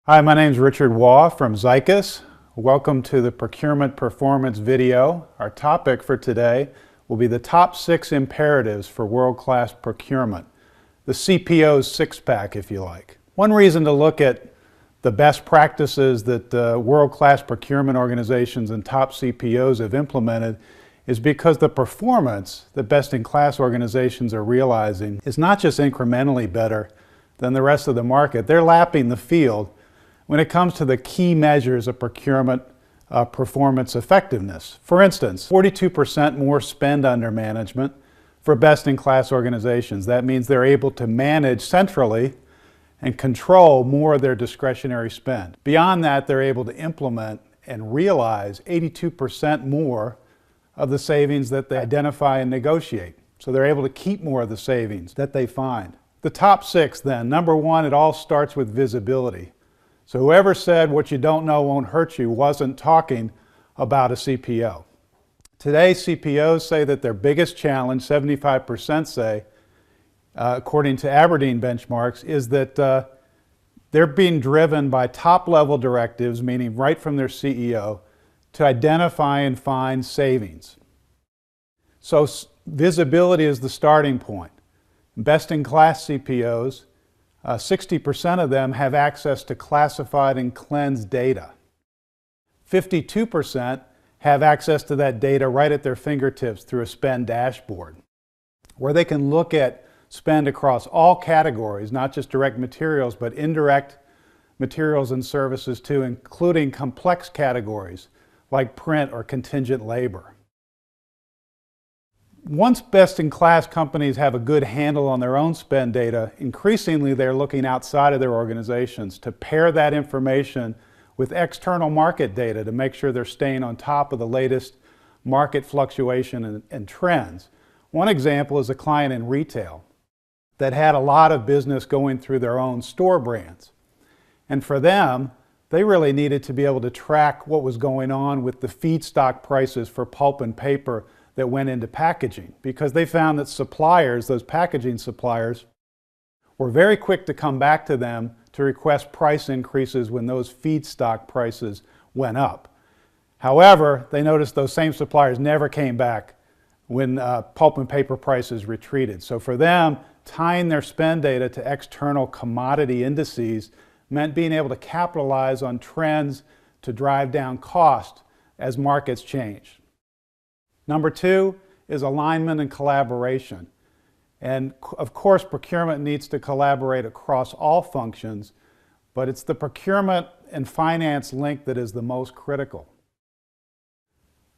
Hi, my name is Richard Waugh from Zycus. Welcome to the Procurement Performance video. Our topic for today will be the top 6 imperatives for world-class procurement. The CPO's six-pack, if you like. One reason to look at the best practices that world-class procurement organizations and top CPOs have implemented is because the performance that best-in-class organizations are realizing is not just incrementally better than the rest of the market. They're lapping the field when it comes to the key measures of procurement performance effectiveness. For instance, 42% more spend under management for best-in-class organizations. That means they're able to manage centrally and control more of their discretionary spend. Beyond that, they're able to implement and realize 82% more of the savings that they identify and negotiate. So they're able to keep more of the savings that they find. The top 6 then. Number 1, it all starts with visibility. So whoever said what you don't know won't hurt you wasn't talking about a CPO. Today, CPOs say that their biggest challenge, 75% say, according to Aberdeen benchmarks, is that they're being driven by top-level directives, meaning right from their CEO, to identify and find savings. So visibility is the starting point. Best-in-class CPOs, 60% of them have access to classified and cleansed data. 52% have access to that data right at their fingertips through a spend dashboard, where they can look at spend across all categories, not just direct materials, but indirect materials and services too, including complex categories like print or contingent labor. Once best-in-class companies have a good handle on their own spend data, increasingly they're looking outside of their organizations to pair that information with external market data to make sure they're staying on top of the latest market fluctuation and trends. One example is a client in retail that had a lot of business going through their own store brands. And for them, they really needed to be able to track what was going on with the feedstock prices for pulp and paper that went into packaging, because they found that suppliers, those packaging suppliers, were very quick to come back to them to request price increases when those feedstock prices went up. However, they noticed those same suppliers never came back when pulp and paper prices retreated. So for them, tying their spend data to external commodity indices meant being able to capitalize on trends to drive down cost as markets change. Number 2 is alignment and collaboration. And of course, procurement needs to collaborate across all functions, but it's the procurement and finance link that is the most critical.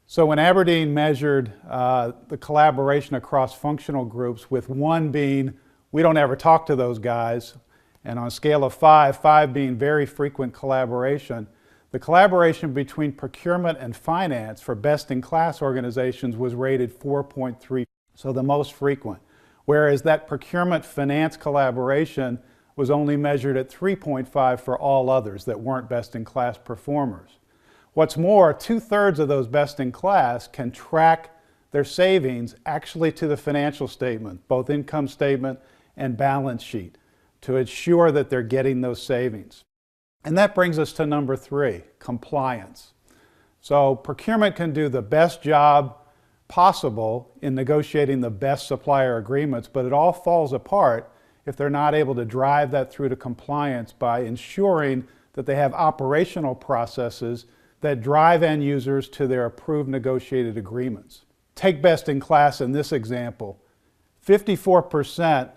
So when Aberdeen measured the collaboration across functional groups, with 1 being, we don't ever talk to those guys, and on a scale of 5, 5 being very frequent collaboration, the collaboration between procurement and finance for best-in-class organizations was rated 4.3, so the most frequent, whereas that procurement-finance collaboration was only measured at 3.5 for all others that weren't best-in-class performers. What's more, 2/3 of those best-in-class can track their savings actually to the financial statement, both income statement and balance sheet, to ensure that they're getting those savings. And that brings us to number 3, compliance. So procurement can do the best job possible in negotiating the best supplier agreements, but it all falls apart if they're not able to drive that through to compliance by ensuring that they have operational processes that drive end users to their approved negotiated agreements. Take best-in-class in this example. 54%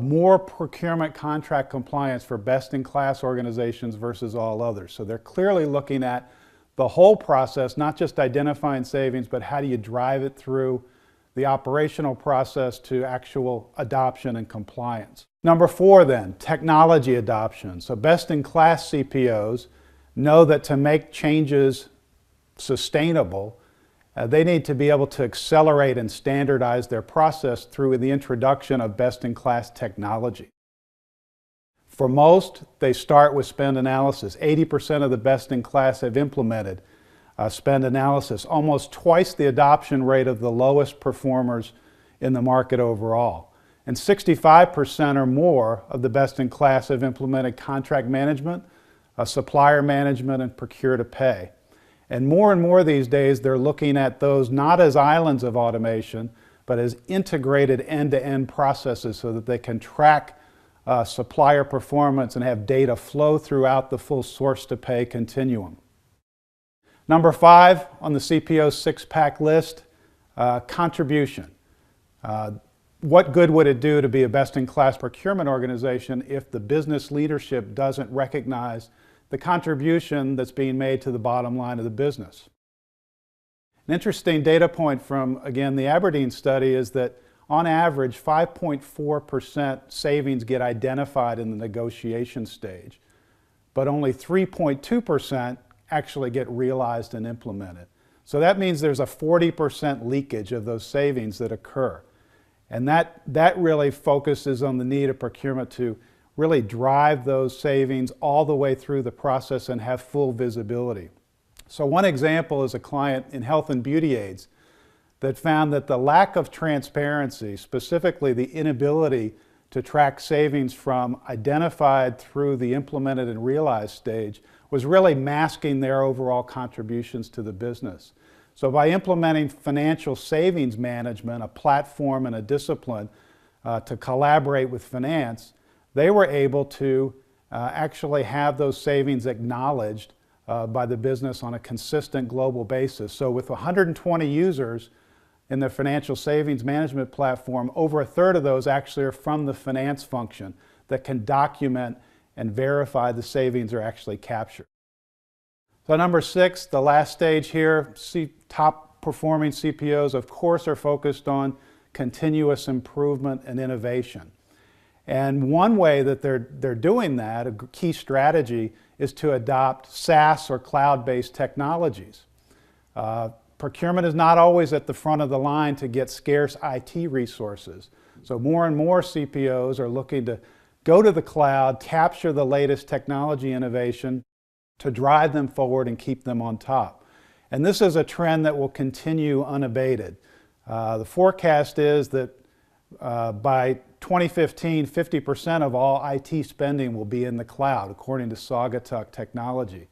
more procurement contract compliance for best-in-class organizations versus all others. So they're clearly looking at the whole process, not just identifying savings, but how do you drive it through the operational process to actual adoption and compliance. Number 4 then, technology adoption. So best-in-class CPOs know that to make changes sustainable, they need to be able to accelerate and standardize their process through the introduction of best-in-class technology. For most, they start with spend analysis. 80% of the best-in-class have implemented spend analysis, almost twice the adoption rate of the lowest performers in the market overall. And 65% or more of the best-in-class have implemented contract management, supplier management, and procure-to-pay. And more these days, they're looking at those not as islands of automation, but as integrated end-to-end processes so that they can track supplier performance and have data flow throughout the full source-to-pay continuum. Number 5 on the CPO six-pack list, contribution. What good would it do to be a best-in-class procurement organization if the business leadership doesn't recognize the contribution that's being made to the bottom line of the business? An interesting data point from, again, the Aberdeen study is that on average, 5.4% savings get identified in the negotiation stage, but only 3.2% actually get realized and implemented. So that means there's a 40% leakage of those savings that occur. And that really focuses on the need of procurement to really drive those savings all the way through the process and have full visibility. So one example is a client in health and beauty aids that found that the lack of transparency, specifically the inability to track savings from identified through the implemented and realized stage, was really masking their overall contributions to the business. So by implementing financial savings management, a platform and a discipline to collaborate with finance, they were able to actually have those savings acknowledged by the business on a consistent global basis. So with 120 users in the financial savings management platform, over a third of those actually are from the finance function that can document and verify the savings are actually captured. So number 6, the last stage here, top performing CPOs, of course, are focused on continuous improvement and innovation. And one way that they're doing that, a key strategy, is to adopt SaaS or cloud-based technologies. Procurement is not always at the front of the line to get scarce IT resources. So more and more CPOs are looking to go to the cloud, capture the latest technology innovation to drive them forward and keep them on top. And this is a trend that will continue unabated. The forecast is that by 2015, 50% of all IT spending will be in the cloud, according to Saugatuck Technology.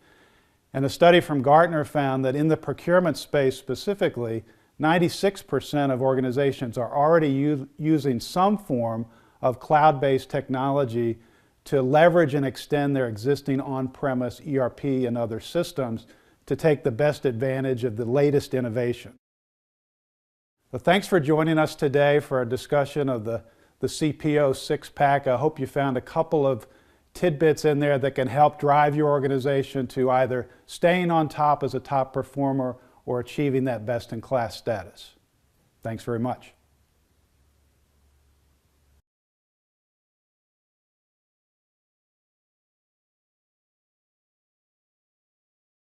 And a study from Gartner found that in the procurement space specifically, 96% of organizations are already using some form of cloud-based technology to leverage and extend their existing on-premise ERP and other systems to take the best advantage of the latest innovation. So thanks for joining us today for a discussion of the CPO six-pack. I hope you found a couple of tidbits in there that can help drive your organization to either staying on top as a top performer or achieving that best-in-class status. Thanks very much.